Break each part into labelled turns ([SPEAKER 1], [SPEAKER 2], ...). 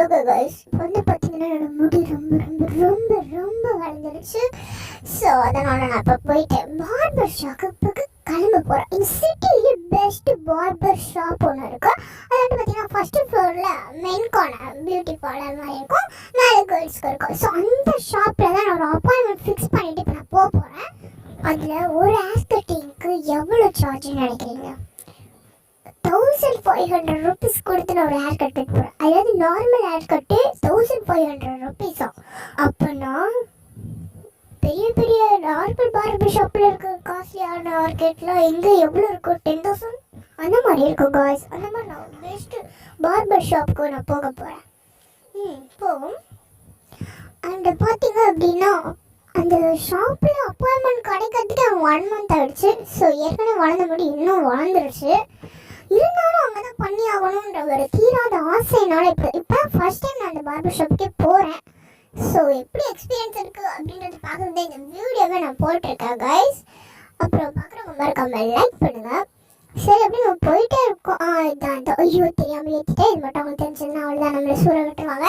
[SPEAKER 1] Okay guys, வந்து பார்த்தீங்கன்னா என்னோட முடி ரொம்ப ரொம்ப ரொம்ப ரொம்ப வளர்ந்துருச்சு. ஸோ அதனால் நான் இப்போ போயிட்டு பார்பர் ஷாப்புக்கு கிளம்ப போகிறேன். இந்த சிட்டியிலே பெஸ்ட் பார்பர் ஷாப் ஒன்று இருக்கும். அது வந்து பார்த்தீங்கன்னா ஃபஸ்ட்டு ஃப்ளோரில் மென்கான பியூட்டி பார்லர் மாதிரி இருக்கும், மேலே கேர்ள்ஸ்க்கு இருக்கும். ஸோ அந்த ஷாப்பில் தான் நான் ஒரு அப்பாயின்மெண்ட் ஃபிக்ஸ் பண்ணிவிட்டு இப்போ நான் போக போகிறேன். அதில் ஒரு ஹேர் கட்டிங்க்கு எவ்வளோ சார்ஜ்னு நினைக்கிறீங்க? 1500 rupees கொடுத்து நான் ஒரு ஹேர் கட் போகிறேன். அதாவது நார்மல் ஹேர் கட்டு 1500 rupees. அப்போனா பெரிய பெரிய நார்மல் பார்பர் ஷாப்பில் இருக்க காஸ்ட்லியான ஹேர் கட்லாம் எங்கே எவ்வளோ இருக்கும்? 10,000 அந்த மாதிரி இருக்கும் காய்ஸ். அந்த மாதிரி நான் பெஸ்ட்டு பார்பர் ஷாப்புக்கு நான் போக போகிறேன். போவோம். அண்ட் பார்த்தீங்க அப்படின்னா அந்த ஷாப்பில் அப்பாயின்மெண்ட் கிடைக்கிறதுக்கு 1 month ஆகிடுச்சு. ஸோ ஏற்கனவே வளர்ந்த முடி இன்னும் வளர்ந்துருச்சு. இருந்தாலும் அங்கே தான் பண்ணி ஆகணுன்ற ஒரு தீராத ஆசைனால இப்போ ஃபர்ஸ்ட் டைம் நான் அந்த பார்பர் ஷாப்புக்கே போகிறேன். ஸோ எப்படி எக்ஸ்பீரியன்ஸ் இருக்குது அப்படின்றத பார்க்குறது இந்த வீடியோவை நான் போட்டிருக்கேன் கைஸ். அப்புறம் பார்க்குறவங்க மறக்காம லைக் பண்ணுங்கள். சரி, அப்படி நம்ம போயிட்டே இருக்கோம். இதான் ஐயோ தெரியாமல் ஏற்றிட்டே, இது மட்டும் அவங்க தெரிஞ்சுன்னா அவ்வளோதான், நம்மளை சூற விட்டுருவாங்க.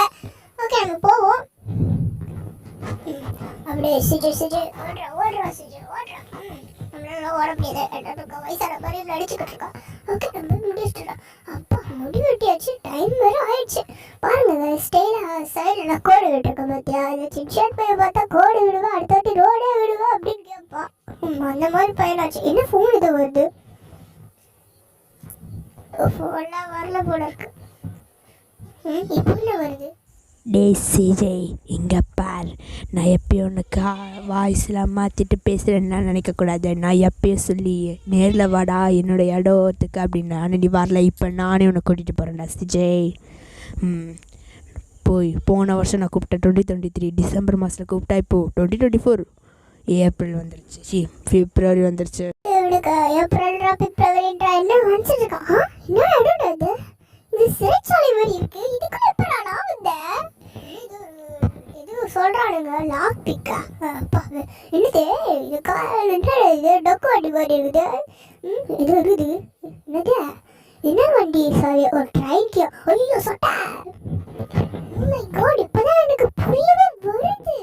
[SPEAKER 1] ஓகே, நம்ம போவோம். அப்படியே சிஜர் ஓடுறா சிஜர் ஓடுறா. நம்மளால ஓட முடியாது, எல்லாருக்கும் வயசான மாதிரி நடிச்சுக்கிட்டு இருக்கோம். ஓகே, நம்ம முடிச்சுட்டோம். அப்பா முடி வெட்டியாச்சு, டைம் வேறு ஆயிடுச்சு. பாருங்க ஸ்டைலாக சைடில் நான் கோடு விட்டுருக்கேன் பார்த்தியா? இந்த சின்ஷர்ட் பையன் பார்த்தா கோடு விடுவேன், அடுத்தவாட்டி ரோடே விடுவேன் அப்படின்னு கேட்பான். அந்த மாதிரி பையனாச்சு. என்ன ஃபோன் இது வருது? ஃபோன்லாம் வரல போல இருக்கு. இப்போ என்ன வருது?
[SPEAKER 2] டே சிஜய், இங்கே பார், நான் எப்பயும் உனக்கு வாய்ஸ்லாம் மாற்றிட்டு பேசுகிறேன்னா நினைக்கக்கூடாது. நான் எப்பயும் சொல்லி நேரில் வாடா என்னோடய இடத்துக்கு அப்படின்னு ஆனால் நீ வரல. இப்போ நானே உன்னை கூட்டிகிட்டு போகிறேன்டா சிஜய். போன வருஷம் நான் கூப்பிட்டேன் 2023 டிசம்பர் மாதத்தில் கூப்பிட்டா. இப்போது 2024 ஏப்ரல் வந்துருச்சு. பிப்ரவரி வந்துருச்சு.
[SPEAKER 1] இது சிறைச்சாலை மாதிரி இருக்கு. இதுக்குள்ள எப்ப நான் வந்தேன்? இது சொல்றானுங்க லாக் பிக்கா. என்னது இது? இது டொக்கு வண்டி மாதிரி இருக்குது. இது இருக்குது என்னது? என்ன வண்டி? சாரி, ஒரு ட்ரைக்கியோ. ஐயோ சொட்டா. ஓ மை காட், இப்பதான் எனக்கு புரியவே வருது.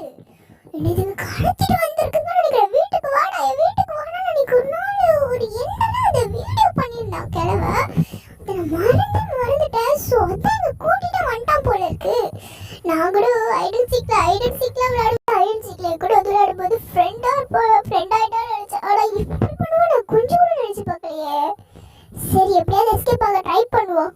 [SPEAKER 1] இது கடத்திட்டு வந்திருக்குன்னு நினைக்கிறேன். வீட்டுக்கு வாடா, வீட்டுக்கு வாடா. எனக்கு ஒரு நாள் ஒரு என்னன்னா அந்த வீடியோ பண்ணியிருந்தான் கிழவ. மறந்துட்டேன். ஸோ அதான் இங்கே கூட்டிட்டு வந்துட்டான் போல இருக்கு. நான் கூட ஐடன் சீக்கில் விளையாடுவேன். ஐடன் சீக்கில் கூட வந்து விளையாடும்போது ஃப்ரெண்ட் ஆகிட்டான்னு நினச்சேன். ஆனால் இப்படி பண்ணுவோம் நான் கொஞ்சம் கூட நினச்சி பார்க்கலையே. சரி, எப்படியாவது எஸ்கேப் ஆக ட்ரை பண்ணுவோம்.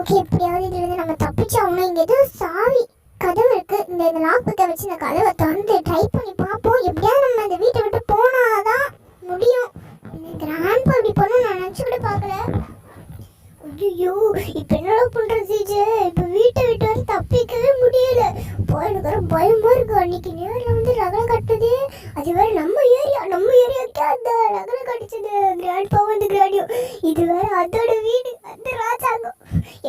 [SPEAKER 1] ஓகே, எப்படியாவது இதுலேருந்து நம்ம தப்பிச்சாகணும். இங்கே எதுவும் சாவி கதவு இருக்குது. இந்த லாக்கத்தை வச்சு இந்த கதவை திறந்து ட்ரை பண்ணி பார்ப்போம். எப்படியாவது நம்ம அந்த வீட்டை விட்டு போனாதான் முடியும். இந்த கிராண்ட் அப்படி பண்ண நான் நினச்சி கூட பார்க்கல. ஐயோ, இப்போ என்னடா பண்ணுறது சீஜே? இப்போ வீட்டை விட்டு வர தப்பிக்கவே முடியல. எனக்கு வர பயமாக இருக்கு. அன்னைக்கு நேரில் வந்து ரகலை கட்டுது. அது வேறு நம்ம ஏரியாவுக்கு அந்த ரகலை கடிச்சது கிராண்ட்பா வந்து கிராண்டியோ. இது வேறு அதோட வீடு, அந்த ராஜாங்கம்.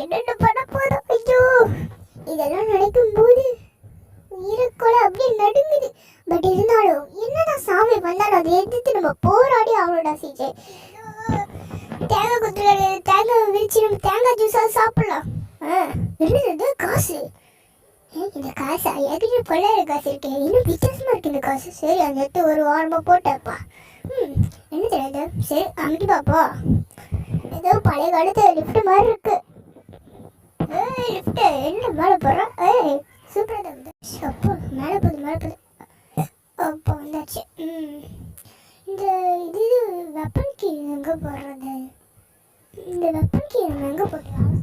[SPEAKER 1] என்னென்ன பண்ண போதும். ஐயோ, இதெல்லாம் நினைக்கும் போது உயிரக்கொலை அப்படியே நடுங்குது. பட் இருந்தாலும் என்னதான் சாமி வந்தாலும் அதை எதிர்த்து நம்ம போராடி அவனோட சீஜே. தேங்காய் குத்துறாரு, தேங்காய் விரிச்சு நம்ம தேங்காய் ஜூஸாக சாப்பிடலாம். என்னது காசு? இந்த காசா? ஏற்கனவே பொள்ளாயிரம் காசு இருக்கேன். இன்னும் வித்தியாசமாக இருக்கு இந்த காசு. சரி, அந்த இடத்து ஒரு வாரமாக போட்டப்பா. என்ன தெரியாது. சரி, அமைக்கி பாப்பா. ஏதோ பழைய காலத்து லிஃப்ட் மாதிரி இருக்கு. லிஃப்ட் என்ன மேலே போடுறோம்? சூப்பராக தான் வந்து. அப்போ மேலே போகுது. அப்போ வந்தாச்சு. இந்த இது வெப்பன் கீ எங்கே போடுறது? இந்த வெப்பன் கீ நம்ம எங்கே போட்டுலாம்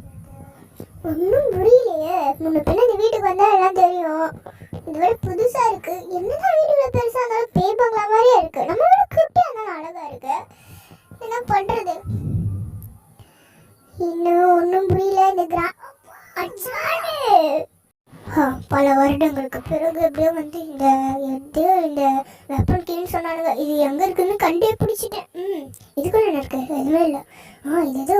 [SPEAKER 1] ஒன்றும் புரியலையே. முன்ன பின்ன இந்த வீட்டுக்கு வந்தால் எல்லாம் தெரியும். இது வேறு புதுசாக இருக்குது. என்னதான் வீட்டுக்குள்ள பெருசாக இருந்தாலும் பேய் பங்களா மாதிரியே இருக்குது. நம்மளோட குட்டியாக இருந்தாலும் அழகாக இருக்குது. என்ன பண்ணுறது? இன்னும் ஒன்றும் புரியல. இந்த பல வருடங்களுக்கு பிறகு எப்படியோ வந்து இந்த வெப்பன் கீன்னு சொன்னானுங்க. இது எங்கே இருக்குன்னு கண்டே பிடிச்சிட்டேன். இதுக்குள்ள என்ன இருக்கு? எதுவுமே இல்லை. இது ஏதோ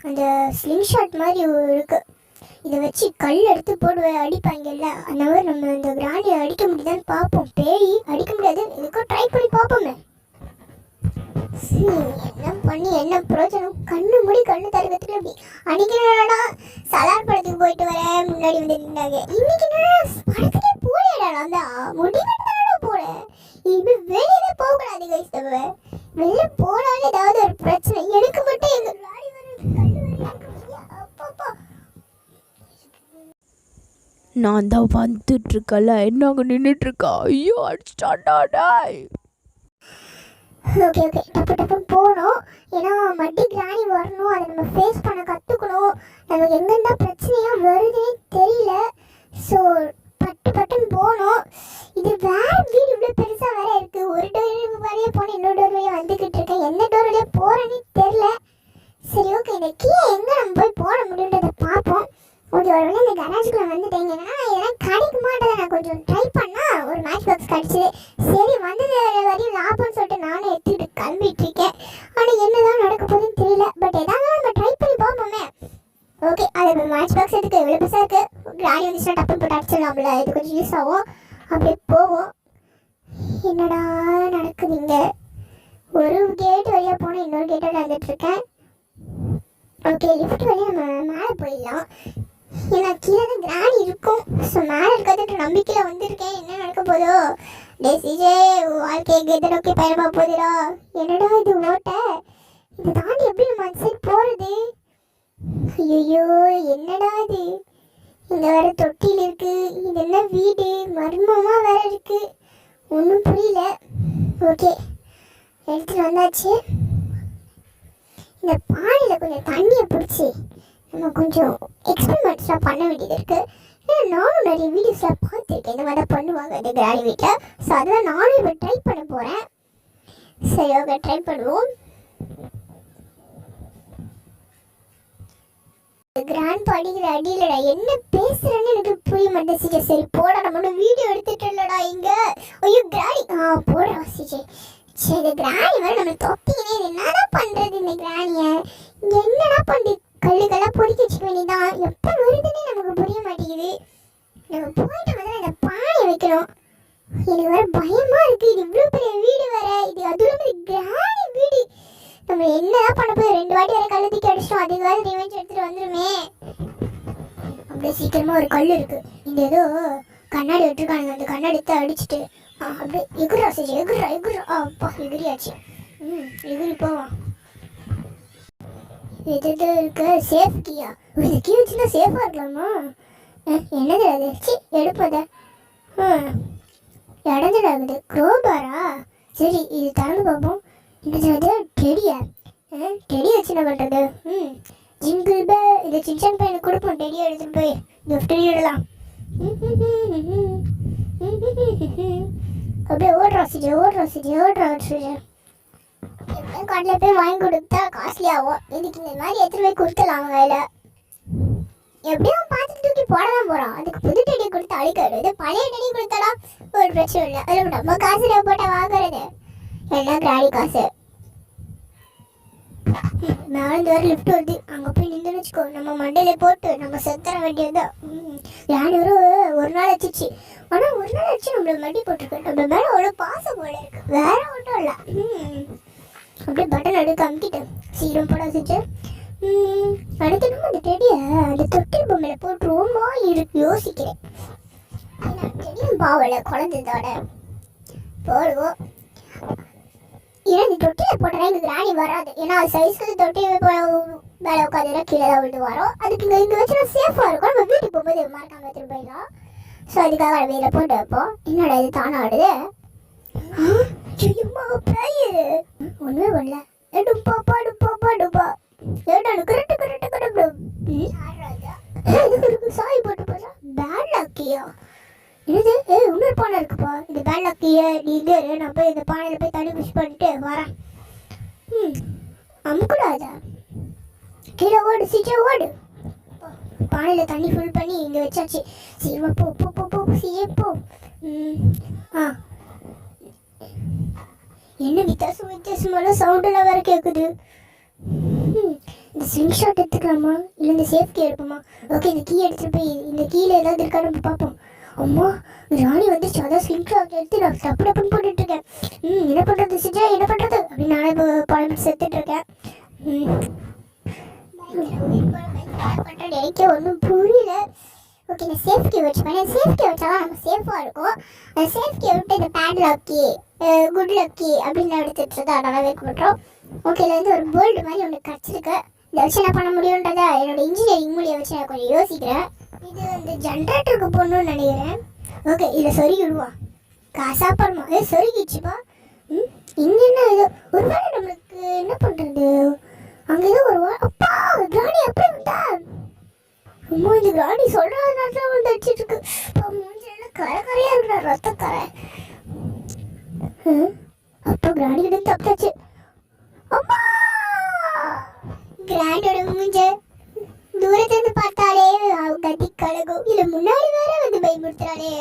[SPEAKER 1] அந்த ஸ்லிங் ஷாட் மாதிரி இருக்கு. இதை வச்சு கல் எடுத்து போடுவேன், அடிப்பாங்கல்ல. அந்த மாதிரி நம்ம இந்த கிராண்டியை அடிக்க முடியுதான்னு பார்ப்போம். பேய் அடிக்க முடியாது, இதுக்கும் ட்ரை பண்ணி பார்ப்போமே. என்ன பண்ணி என்ன பிரயோஜனம்? கண்ணு மூடி கண்ணு தருவதுக்கு அப்படி அன்னைக்கு என்னடா சலார் படத்துக்கு போயிட்டு வரேன் முன்னாடி வந்து நின்றாங்க. இன்னைக்கு என்னடா படத்துக்கே போலேடா, அந்த முடிவெடுத்தாடா போல. இப்படி வெளியவே போகக்கூடாது கைஸ். நம்ம வெளில போனாலே ஏதாவது ஒரு பிரச்சனை. எனக்கு மட்டும் எங்க லாரி அப்பப்பா
[SPEAKER 2] நான் தான் வந்துட்டு இருக்கல, என்ன அங்கே நின்றுட்டு இருக்கா? ஐயோ அடிச்சிட்டாண்டா டாய்.
[SPEAKER 1] ஓகே ஓகே டப்பு டப்புன்னு போகணும். ஏன்னா மட்டி கிராணி வரணும், அதை நம்ம ஃபேஸ் பண்ண கற்றுக்கணும். நமக்கு எங்கேருந்தா பிரச்சனையாக வருதுன்னே தெரியல. ஸோ பட்டு பட்டுன்னு போகணும். இது வேற வீடு இவ்வளோ பெருசாக வேற இருக்குது. ஒரு டோர் வழியாக போனால் இன்னொரு டோர் வழியாக வந்துக்கிட்டு இருக்கேன். எந்த டோர் வழியாக போகிறேன்னே தெரில. சரி ஓகே, இந்த கீழே எங்கே நம்ம போய் போட முடியுன்றதை பார்ப்போம். ஓகே, ஒரு வேளை இந்த கராஜுக்குள்ளே வந்துட்டேங்க. இதெல்லாம் கிடைக்க மாட்டேன். நான் கொஞ்சம் ட்ரை பண்ணால் ஒரு மேட்ச் பாக்ஸ் கிடச்சிது. சரி வந்தது வரையும் லாபம்னு சொல்லிட்டு நானும் எடுத்துக்கிட்டு கிளம்பிட்டு இருக்கேன். ஆனால் என்னதான் நடக்க போகுதுன்னு தெரியல. பட் எதாவது நம்ம ட்ரை பண்ணி பார்ப்போமே. ஓகே, அது மேட்ச் பாக்ஸ் எதுக்கு எவ்வளோ பெருசாக இருக்குது. கிராணி வந்துச்சுன்னா டப்புன்னு போட்டு அடிச்சிடலாம்ல, இது கொஞ்சம் யூஸ் ஆகும். அப்படியே போவோம். என்னடா நடக்குது இங்கே? ஒரு கேட் வழியாக போனால் இன்னொரு கேட்டோட வந்துட்டுருக்கேன். ஓகே, லிஃப்ட் வழியாக நம்ம மேலே போயிடலாம். ஏன்னா கீழே தான் கிராணி இருக்கும். ஸோ மேலே இருக்கிறதுன்ற நம்பிக்கையில் வந்திருக்கேன். என்ன நடக்க போதோ? டெசிஜே வாழ்க்கையை கெட்ட நோக்கி பயணமாக போகுதுடா. என்னடா இது ஓட்ட? இதை தாண்டி எப்படி நம்ம அந்த சைடு போகிறது? ஐயோ என்னடா இது? இங்கே வேற தொட்டியில் இருக்குது. இது என்ன வீடு? மர்மமாக வேற இருக்குது. ஒன்றும் புரியல. ஓகே, எடுத்துகிட்டு வந்தாச்சு. இந்த பானையில் கொஞ்சம் தண்ணியை பிடிச்சி நம்ம கொஞ்சம் எக்ஸ்பெரிமெண்ட்ஸ்லாம் பண்ண வேண்டியது இருக்குது. ஏன்னா நானும் நிறைய வீடியோஸ்லாம் பார்த்துருக்கேன், இந்த மாதிரி தான் பண்ணுவாங்க இந்த கிராணி வீட்டில். ஸோ அதெல்லாம் நானும் இப்போ ட்ரை பண்ண போகிறேன். சரி ஓகே, ட்ரை பண்ணுவோம். கிராண்ட் படிக்கிற அடியிலடா என்ன பேசுறேன்னு எனக்கு புரிய மாட்டேன். சரி போடா, நம்ம வீடியோ எடுத்துட்டு இல்லடா இங்கே. ஐயோ கிராணி போடா சிஜே. சரி இந்த கிராணி வேறு நம்ம தொப்பினே. என்னடா பண்ணுறது இந்த கிராணியை? இங்கே என்னடா பண்ணுறது? கல்லுக்கெல்லாம் பொறுக்கி வச்சுக்க வேண்டியதான். எப்போ வருதுன்னே நமக்கு புரிய மாட்டேங்குது. நம்ம போயிட்டு வந்து இந்த பானை வைக்கணும். எனக்கு வேற பயமாக இருக்குது. இது இவ்வளோ பெரிய வீடு வேற. இது அதுவும் கிராணி வீடு. நம்ம என்னதான் பண்ண போய் 2 வாட்டி வேற கல்லை தூக்கி அடிச்சிட்டோம். அதுக்காக ரிவெஞ்ச் எடுத்துகிட்டு வந்துருமே. அப்படியே சீக்கிரமாக ஒரு கல் இருக்குது. இந்த ஏதோ கண்ணாடி விட்டுருக்கானுங்க. அந்த கண்ணாடி எடுத்து அடிச்சுட்டு அப்படியே எகுரா செஞ்சு எகுரா எகுரா. அப்பா எகிரியாச்சு. எகிரி போவான். இது இருக்க சேஃப் கீயா? இது கீ வச்சுன்னா சேஃபாக இருக்கலாமா? என்னது அது? எடுப்பத இடஞ்சிடாகுது. க்ரோபாரா? சரி இது திறந்து பார்ப்போம். என்னது? டெடியா? டெடி வச்சு என்ன பண்ணுறது? ஜிங்கிள் பே இந்த சின்சான் பையனுக்கு கொடுப்போம். டெடியை எடுத்துகிட்டு போய் கிஃப்ட் விடலாம். அப்படியே ஓடுறா சிஜி ஓடுறா சிஜி ஓடுறா சிஜி. எப்படியும் கடையில் போய் வாங்கி கொடுத்தா காஸ்ட்லி ஆகும். இதுக்கு இந்த மாதிரி எடுத்துகிட்டு போய் கொடுத்துலாம் வேலை. எப்படியும் பார்த்துட்டு தூக்கி போட தான் போகிறோம். அதுக்கு புது டெடி கொடுத்து அழிக்காது. இது பழைய டெடி கொடுத்தாலும் ஒரு பிரச்சனை இல்லை. அதில் நம்ம காசு போட்டால் வாங்குறது எல்லாம் கிராணி காசு. மேலேருந்து வேறு லிஃப்ட் வருது. அங்கே போய் நின்று வச்சுக்கோ. நம்ம மண்டையில போட்டு நம்ம செத்துற வேண்டியதுதான். கிராணி ஒரு நாள் வச்சிச்சு. ஆனால் ஒரு நாள் வச்சு நம்மள மண்டி போட்டிருக்கு. நம்ம மேலே அவ்வளோ பாசம் போல இருக்கு. வேற ஒன்றும் இல்லை. அப்படியே பட்டன் எடுக்க அமுக்கிட்டேன். சீக்கிரம் போட வச்சுட்டு அடுத்து நம்ம அந்த டெடியை அந்த தொட்டில் பொம்மையில் போட்டுருவோமா யோசிக்கிறேன். ஏன்னா டெடியும் பாவலை குழந்தைதோட போடுவோம். ஏன்னா இந்த தொட்டியில் போட்டோன்னா இந்த கிராணி வராது. ஏன்னா அது சைஸ்க்கு தொட்டி மேலே உட்காந்துனா கீழே தான் விட்டு வரும். அதுக்கு இங்கே வச்சுனா சேஃபாக இருக்கும். நம்ம வீட்டுக்கு போகும்போது மறக்காம எடுத்துகிட்டு போயிடலாம். ஸோ அதுக்காக நம்ம இதில் போட்டு வைப்போம். என்னடா இது தானே ஆடுது? ஒன்றுமே பண்ணல. டுப்பா பாடு பாப்பா டுப்பா ஏட்டானு கரெக்டு கரெக்டு கரெக்டு. இதுக்கு சாய் போட்டு போகிறா. பேட் லக்கியா? இது இன்னொரு பானை இருக்குப்பா. இது பேட் லக்கியா? நீ இங்கே நான் போய் இந்த பானையில் போய் தண்ணி புஷ் பண்ணிட்டு வரேன். அமுக்கூடாதா? கீழே ஓடு சீச்சா ஓடு. பானையில் தண்ணி ஃபுல் பண்ணி இங்கே வச்சாச்சு. சீக்கிரமா போ போ போ போ சீயே போ. என்ன வித்தியாசமான சவுண்டெல்லாம் வேறு கேட்குது. இந்த ஸ்லிங் ஷாட் எடுத்துக்கலாமா இல்லை இந்த சேஃப்டி எடுப்போமா? ஓகே, இந்த கீ எடுத்துகிட்டு போய் இந்த கீழே ஏதாவது இருக்கா நம்ம பார்ப்போம். அம்மா ராணி வந்துச்சு. அதான் ஸ்லிங் ஷாட் எடுத்து நான் டப்பு டப்புன்னு போட்டுட்டு இருக்கேன். என்ன பண்ணுறது சிஜா, என்ன பண்ணுறது அப்படின்னு நானே இப்போ பழம் செத்துட்டு இருக்கேன். பண்ணுறது எனக்கே ஒன்றும் புரியல. ஓகே, நான் சேஃப்டி வச்சுப்பேன். சேஃப்டி வச்சாலும் நம்ம சேஃபாக இருக்கும். அந்த சேஃப்டியை விட்டு இந்த பேட் லாக்கி குட் லக்கி அப்படின்னு எடுத்துட்டு தான் நல்லா வைக்க மாட்டோம். ஓகே, இதில் வந்து ஒரு போல்டு மாதிரி ஒன்று கிடச்சிருக்கு. இதை வச்சு என்ன பண்ண முடியுன்றதை என்னோட இன்ஜினியரிங் மூலியை வச்சு நான் கொஞ்சம் யோசிக்கிறேன். இது வந்து ஜென்ரேட்டருக்கு போடணும்னு நினைக்கிறேன். ஓகே, இதை சொருகி விடுவான். காசாப்படமா இது சொருகிச்சுப்பா. இங்கே என்ன இது, ஒரு வேளை நம்மளுக்கு என்ன பண்ணுறது, அங்கே ஏதோ ஒரு அப்பா ராணி அப்படியே வந்தா. அம்மா இந்த ராணி சொல்கிறதுனால வந்து அடிச்சிட்டு இருக்கு. மூஞ்செல்லாம் கரை கரையாக இருக்கிற ரத்தக்கரை. அப்போ கிராணி கிட்ட தப்பிச்சு. அம்மா கிராண்டோட மூஞ்ச தூரத்திலிருந்து பார்த்தாலே கத்தி கலகும். இல்ல முன்னாடி வேற வந்து பயமுறுத்துறாளே.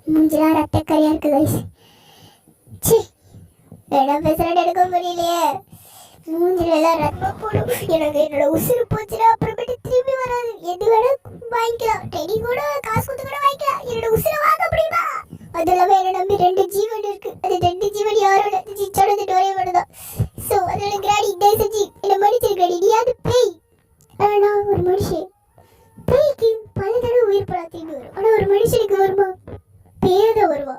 [SPEAKER 1] மூஞ்செல்லாம் ரத்தக்கரையா இருக்கு கைஸ். சி வேணாம் பேசுறான்னு எடுக்க முடியலையே. மூஞ்சில எல்லாம் ரத்தம் போடும். எனக்கு என்னோட உசுறு போச்சுன்னா அப்புறமேட்டு திரும்பி வராது. எது வேணா வாங்கிக்கலாம், டெடி கூட காசு கொடுத்து கூட வாங்கிக்கலாம். என்னோட உசுரை வாங்க முடியுமா? அது இல்லாம என்ன நம்பி 2 ஜீவன் இருக்கு. அது 2 ஜீவன் யாரோட சிச்சோட டோரே மட்டும்தான். ஸோ அதோட கிராடி டே செஞ்சு என்ன மன்னிச்சிருக்கடி. நீயாவது பேய். ஆனா ஒரு மனுஷன் பேய்க்கு பல தடவை உயிர் போடா திரும்பி வரும். ஆனா ஒரு மனுஷனுக்கு வருமா? பேத வருவா.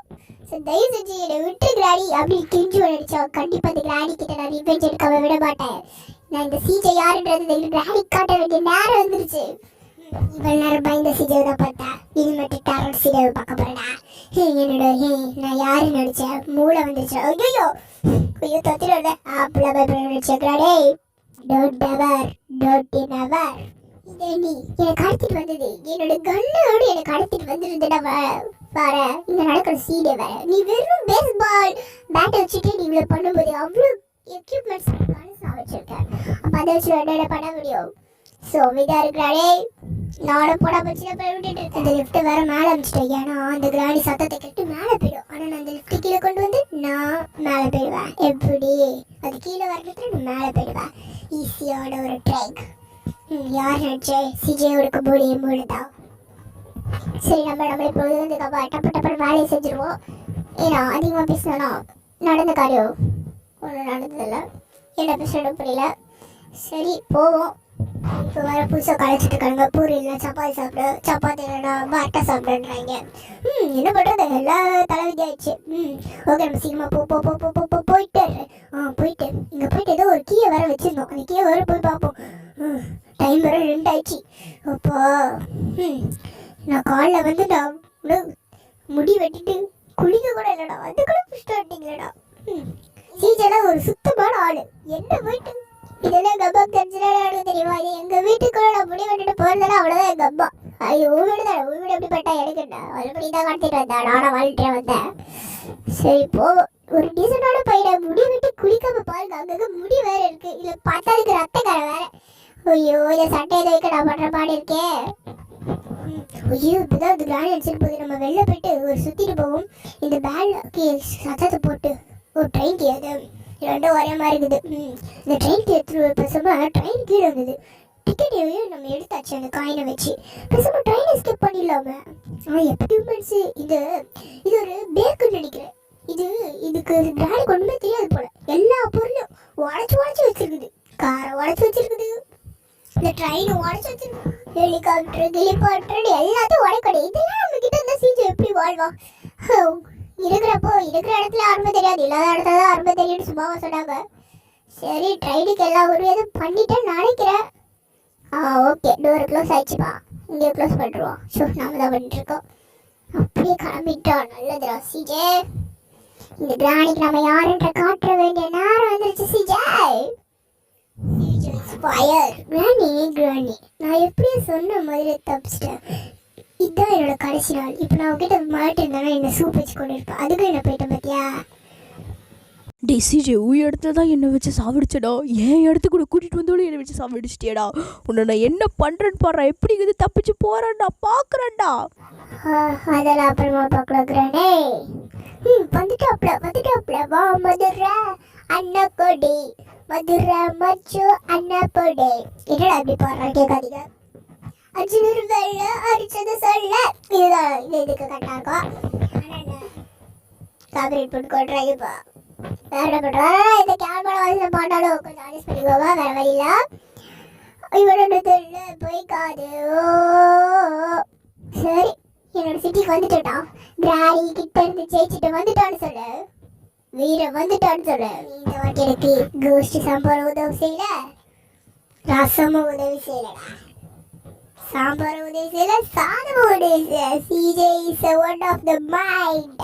[SPEAKER 1] ஸோ தயவு செஞ்சு என்னை விட்டு கிராடி அப்படின்னு கெஞ்சு அடிச்சா கண்டிப்பா அந்த கிராடி கிட்ட நான் ரிவெஞ்ச் எடுக்காம விட மாட்டேன். நான் இந்த சீஜை யாருன்றது கிராடி காட்ட வேண்டிய நேரம் வந்துருச்சு. இவ்வளவு நேரம் பயந்த சீஜை தான் பார்த்தேன். இனிமேட்டு டேரட் சீஜாவை பார்க்க போறேடா. என்னோட நான் யாரு நினைச்சேன், மூளை வந்துருச்சு. ஐயோ ஐயோ தொத்திரோட ஆப்பிள பயப்பட கிராடே. Don't ever don't never. இதே நீ என்னை கடத்திட்டு வந்தது என்னோட கண்ணோடு என்னை கடத்திட்டு வந்துருந்துடா. வேற இங்க நடக்கிற சீடே வேற. நீ வெறும் பேஸ்பால் பேட்டை வச்சுட்டு நீ இவ்வளவு பண்ணும்போது அவ்வளோ எக்யூப்மெண்ட்ஸ் வச்சிருக்க. அப்ப அதை வச்சு என்ன பண்ண முடியும்? ஸோ இதா இருக்கிறாடே. நானும் போட பச்சு விட்டுட்டு அந்த லிஃப்ட் வேற மேலே அனுப்பிச்சிட்டேன். ஏன்னா அந்த கிராணி சத்தத்தை கேட்டு மேலே போயிடும். ஆனால் நான் அந்த லிஃப்ட் கீழே கொண்டு வந்து நான் மேலே போயிடுவேன். எப்படி அது கீழே வரதுக்கு நான் மேலே போயிடுவேன். ஈஸியான ஒரு ட்ரைக். யார் நினச்சே சிஜேயோட மூணு தான். சரி நம்ம இப்போது வந்து டப்பு டப்புன்னு வேலையை செஞ்சுருவோம். ஏன்னா அதிகமாக பேசினா நடந்த காரியம் ஒன்றும் நடந்ததில்லை. என்ன பேசுகிறோம் புரியல. சரி போவோம். இப்போ வேறு புதுசாக கலைச்சிட்டு இருக்காங்க. பூரி இல்லை சப்பாத்தி சாப்பிடு, சப்பாத்தி இல்லைனா பரோட்டா சாப்பிடுன்றாங்க. என்ன பண்ணுறது, எல்லாம் தலைவிதி ஆயிடுச்சு. ஓகே நம்ம சீக்கிரமாக போயிட்டு போயிட்டு இங்கே போயிட்டு ஏதோ ஒரு கீயை வேற வச்சிருந்தோம். அந்த கீயை வேற போய் பார்ப்போம். டைம் வேற 2 ஆயிடுச்சு. அப்போ நான் காலைல வந்து நான் முடி வெட்டிட்டு குளிக்க கூட இல்லைடா. வந்து கூட புஷ்ட வெட்டிங்களேடா. சீஜெல்லாம் ஒரு சுத்தமான ஆளு. என்ன போயிட்டு இதெல்லாம் எங்கள் அப்பாவுக்கு தெரிஞ்சுனா தெரியுமா? இது எங்கள் வீட்டுக்குள்ள நான் முடி வெட்டிட்டு போகிறதுனா அவ்வளோதான் எங்கள் அப்பா. ஐயோ வீடு தான், வீடு எப்படி பட்டா எடுக்கண்டா. அதுபடி தான் கடத்திட்டு வந்தேன். நானும் வாழ்ந்துட்டு வந்தேன். சரி போவோம். ஒரு டீசெண்டான பையனை முடி வெட்டி குளிக்காம பாருங்க. அங்கங்கே முடி வேற இருக்கு. இல்லை பார்த்ததுக்கு ரத்தக்கார வேற. ஐயோ இதை சட்டையை வைக்க நான் பண்ணுற பாடு இருக்கேன். ஐயோ இப்போதான் அது கிராணி அடிச்சுட்டு போகுது. நம்ம வெளில போயிட்டு ஒரு சுற்றிட்டு போவோம். இந்த பேக்கு சத்தத்தை போட்டு ஒரு ட்ரெயின் அது 2 ஒரே மாதிரி இருக்குது. இந்த ட்ரெயின் எடுத்துட்டு பேசாம ட்ரெயின் கீழே வந்தது. டிக்கெட்டையும் நம்ம எடுத்தாச்சு அந்த காயினை வச்சு. பேசாம ட்ரெயினை ஸ்கிப் பண்ணிடலாம. எக்யூப்மெண்ட்ஸ் இது ஒரு பேக்குன்னு நினைக்கிறேன். இதுக்கு கிராணி கொண்டுமே தெரியாது போல. எல்லா பொருளும் உடச்சு வச்சிருக்குது. காரை உடச்சு வச்சிருக்குது. இந்த ட்ரெயின் உடச்சு வச்சிருக்கு. ஹெலிகாப்டர் எல்லாத்தையும் உடைக்கணும். இதெல்லாம் நம்ம கிட்ட இருந்தா சீஜை எப்படி வாழ்வா? இருக்கிற இடத்துல யாருமே தெரியாது, இல்லாத இடத்துல தான் யாருமே தெரியும்னு சும்மாவா சொன்னாங்க. சரி ட்ரெயினுக்கு எல்லா ஒரு இதுவும் பண்ணிட்டேன்னு நினைக்கிறேன். ஓகே டோர் க்ளோஸ் ஆயிடுச்சுப்பா. இங்கே க்ளோஸ் பண்ணிடுவோம். ஷோ நாம தான் பண்ணிட்டு இருக்கோம். அப்படியே கிளம்பிட்டோம். நல்லதுடா சீஜே. இந்த கிராணிக்கு நம்ம யாருன்ற காட்ட வேண்டிய நேரம் வந்துருச்சு சீஜே. கிராணி நான் எப்படியே சொன்ன மாதிரி தப்பிச்சிட்டேன். இதுதான் என்னோட கடைசி நாள். இப்போ நான் உங்ககிட்ட மாட்டு இருந்தாலும் என்ன சூப் வச்சு கொண்டு இருப்பேன். அதுக்கு என்ன போயிட்டேன் பார்த்தியா?
[SPEAKER 2] டே சிஜே உன் இடத்துல தான் என்னை வச்சு சாப்பிடுச்சடா. என் இடத்துக்கு கூட கூட்டிகிட்டு வந்தோட என்னை வச்சு சாப்பிடுச்சிட்டியடா. உன்னை நான் என்ன பண்ணுறேன்னு பாடுறேன். எப்படி இது தப்பிச்சு போகிறேன்டா பார்க்குறேன்டா.
[SPEAKER 1] அதெல்லாம் அப்புறமா பார்க்கலாங்கிறானே. வந்துட்டாப்ல வா மதுரை அண்ணா கொடி மதுரை மச்சு அண்ணா பொடி. என்னடா அப்படி பாடுறா கேட்காதீங்க. 500 வெள்ள அரிச்சது சொல்ல இதுதான் இதுக்கு கரெக்டாக இருக்கும். காப்பரேட் போட்டு கொள்றாங்க. இப்போ வேற என்ன பண்ணுறா, இந்த கேமரா வாய்ஸில் பாட்டாலும் கொஞ்சம் அட்ஜஸ்ட் பண்ணிக்கோவா, வேற வழியில இவனோட தெரியல போய்க்காது. சரி, என்னோட சிட்டிக்கு வந்துட்டான். கிராரி கிட்ட இருந்து ஜெயிச்சுட்டு வந்துட்டான்னு சொல்லு, வீர வந்துட்டான்னு சொல்லு. இந்த வாட்டி எனக்கு கோஷ்டி சாம்பார் உதவி செய்யல, ரசமும் உதவி செய்யலடா. சாம்பார் உதவி செய்யல, சாதமும் உதவி செய்யல. CJ is one of the mind.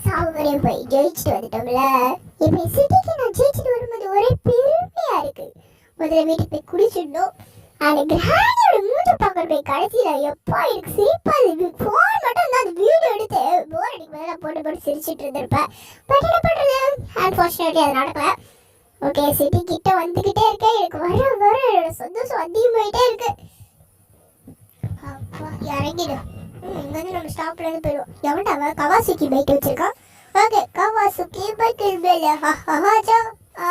[SPEAKER 1] சாம்பாரையும் போய் ஜெயிச்சுட்டு வந்துட்டோம்ல. இப்போ சிட்டிக்கு நான் ஜெயிச்சுட்டு வரும்போது ஒரே பெருமையா இருக்கு. முதல்ல வீட்டுக்கு போய் குடிச்சிடணும். அந்த கிராணியோட மூஞ்ச பார்க்கற போய் கடைசியில் எப்பா எனக்கு சிரிப்பா இருக்கு. ஃபோன் மட்டும் தான் அந்த வீடியோ எடுத்து போர் அடிக்கு மேலே போட்டு போட்டு சிரிச்சிட்டு இருந்திருப்பேன். பட் என்ன பண்ணுறது, அன்ஃபார்ச்சுனேட்லி அது நடக்கல. ஓகே, சிட்டி கிட்ட வந்துக்கிட்டே இருக்கேன். எனக்கு வர வர என்னோட சந்தோஷம் அதிகமாகிட்டே இருக்கு. அப்பா இறங்கிடும். இங்கேருந்து நம்ம ஸ்டாப்ல இருந்து போயிடுவோம். எவன்டா கவாசுக்கி பைக் வச்சிருக்கான். ஓகே, கவாசுக்கி பைக் மேலே ஆஜா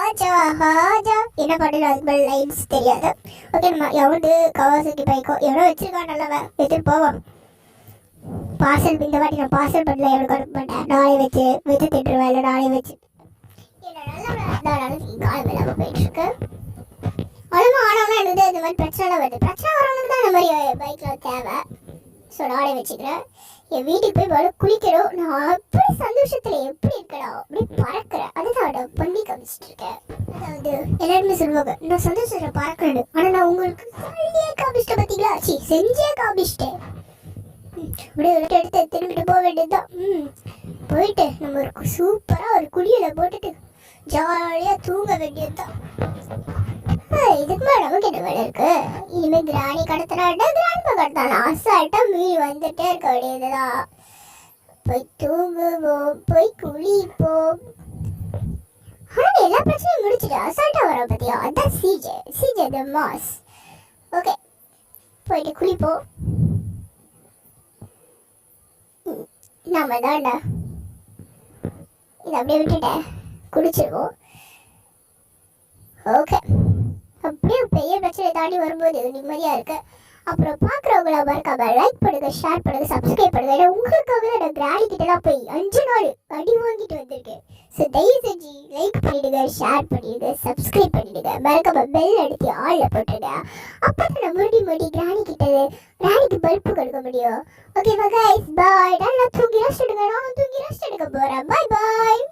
[SPEAKER 1] ஆஜா ஆஜா. என்ன பண்ணல, அதுக்கு மேலே லைன்ஸ் தெரியாது. ஓகே, நம்ம எவன்ட்டு கவாசுக்கி பைக்கோ எவ்வளோ வச்சிருக்கான், நல்லவன் எடுத்துட்டு போவோம். பார்சல் இந்த வாட்டி நான் பார்சல் பண்ணல, எவ்வளோ அனுப்ப மாட்டேன். நாளை வச்சு வித்து திட்டுருவேன், இல்லை நாளை வச்சு காலம் இல்லாமல் போயிட்டு இருக்கு. அவ்வளோ ஆனவனா என்னது இந்த மாதிரி பிரச்சனை வருது. பிரச்சனை வரவனுக்கு தான் இந்த மாதிரி பைக்கில் தேவை. ஸோ நாளை வச்சுக்கிறேன். என் வீட்டுக்கு போய் வர குளிக்கிறோம். நான் அப்படி சந்தோஷத்தில் எப்படி இருக்கணும், அப்படி பறக்கிறேன். அதுதான் பண்ணி காமிச்சிட்டு இருக்கேன். அதாவது எல்லாருமே சொல்லுவாங்க நான் சந்தோஷத்தில் பறக்கிறேன், ஆனால் நான் உங்களுக்கு சொல்லியே காமிச்சிட்டேன். பார்த்தீங்களா, செஞ்சே காமிச்சிட்டேன். அப்படியே எடுத்து திரும்பிட்டு போக வேண்டியதுதான். போயிட்டு நம்ம ஒரு சூப்பராக ஒரு குளியலை போட்டுட்டு ஜாலியாக தூங்க வேண்டியதுதான். இதுக்கு மேலே நமக்கு என்ன வேலை இருக்கு. இனிமேல் கிராணி கடத்தினாட்டா கிராண்ட்மா கடத்தானா அசால்ட்டா மீறி வந்துட்டே இருக்க வேண்டியதுதான். போய் தூங்குவோம், போய் குளிப்போம். ஆனால் எல்லா பிரச்சனையும் முடிச்சுட்டு அசால்ட்டா வர பத்தியா, அதான் சிஜே த மாஸ். ஓகே, போயிட்டு குளிப்போம். நம்ம தான்டா இதை அப்படியே விட்டுட்டேன், குடிச்சிருவோம். ஓகே, அப்படியே பெரிய பிரச்சனை தாண்டி வரும்போது நிம்மதியாக இருக்கு. அப்புறம் பார்க்குறவங்கள மறக்காம லைக் பண்ணுங்க, ஷேர் பண்ணுங்க, சப்ஸ்கிரைப் பண்ணுங்க. ஏன்னா உங்களுக்காக தான் நான் கிராணி கிட்டலாம் போய் 5 நாள் அடி வாங்கிட்டு வந்திருக்கேன். ஸோ தயவு செஞ்சு லைக் பண்ணிடுங்க, ஷேர் பண்ணிடுங்க, சப்ஸ்கிரைப் பண்ணிடுங்க. மறக்காம பெல் அடித்து ஆளில் போட்டுடுங்க. அப்போ தான் நான் மறுபடி கிராணி கிராணிக்கு பல்ப்பு கொடுக்க முடியும். ஓகேவா கைஸ், பாய். நல்லா தூங்கி ரெஸ்ட் எடுங்க. நானும் தூங்கி ரெஸ்ட் எடுக்க போகிறேன். பாய் பாய்.